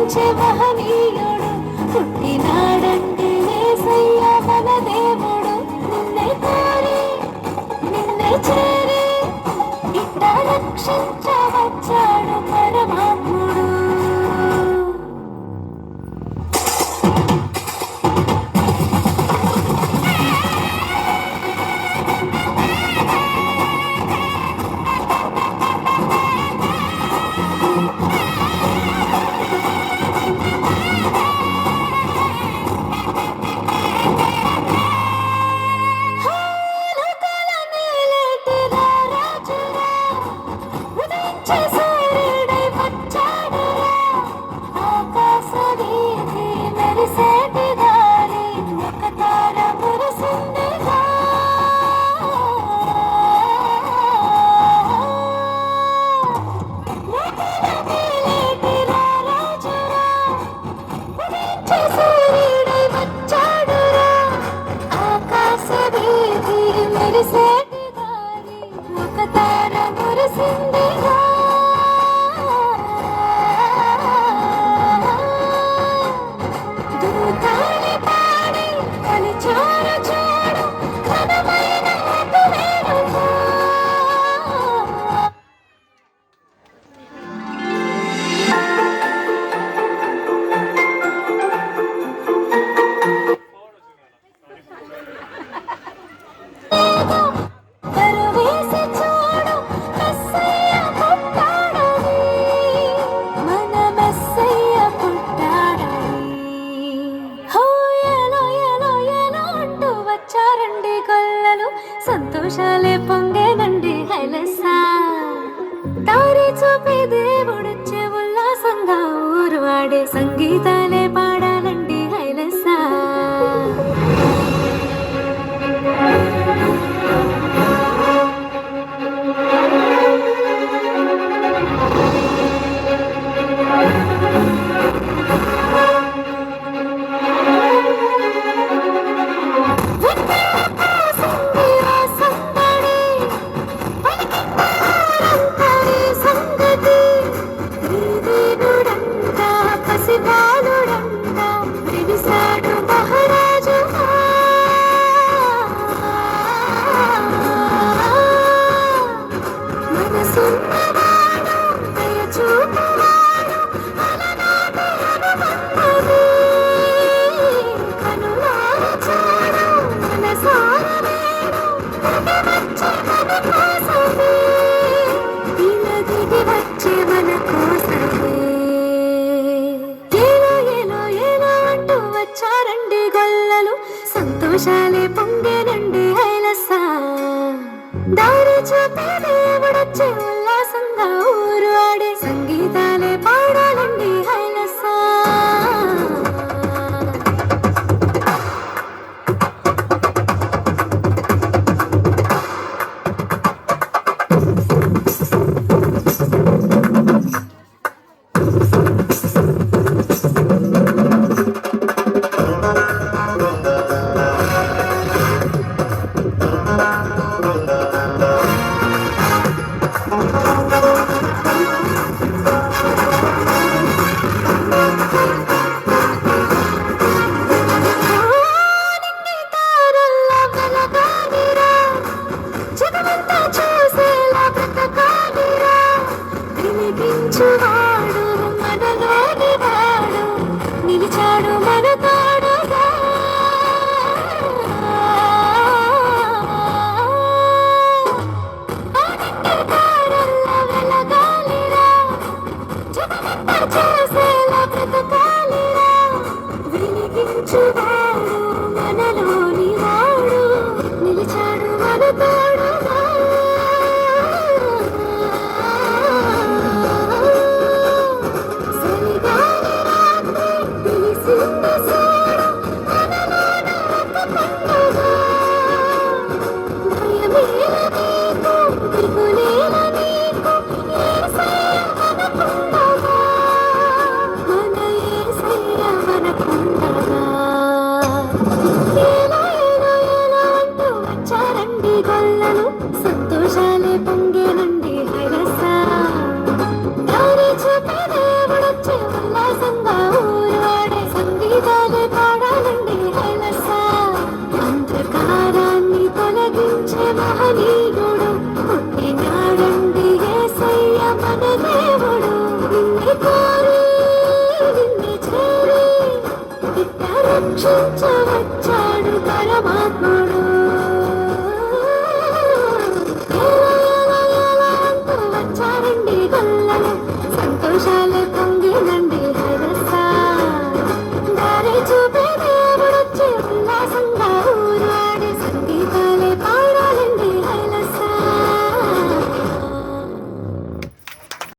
రక్షించే మహనీయుడు పుట్టినాడంటే యేసయ్య మన దేవుడు. నిన్నే కోరి నిన్నే చేరి ఇట్ట రక్షించవచ్చాడు పరమాత్ముడు. సంతోషాలే పొంగేనండి హైలెస్సా. దారి చూపే దేవుడొచ్చే ఉల్లాసంగా ఊరు వాడే సంగీతాలే పాడాలండి హైలెస్సా. సంతోషాలే పొంగేనండి హైలెస్సా. దారి చూపే దేవుడొచ్చే ఉల్లాసంగా ఊరు ఆడే సంగీతాలే పాడాలండి హైలెస్సా. వాడు మనలోని వాడు నిలిచాడు మన తోడుగా. వెలగాలిరా జగమంతా చేసేలా బ్రతకాలిరా. వెలిగించువాడు మనలోని వాడు నిలిచాడు మన తోడుగా. సంతోషాలే పొంగేనండి హైలెస్సా. దారి చూపే దేవుడొచ్చే ఉల్లాసంగా రక్షించవద్దు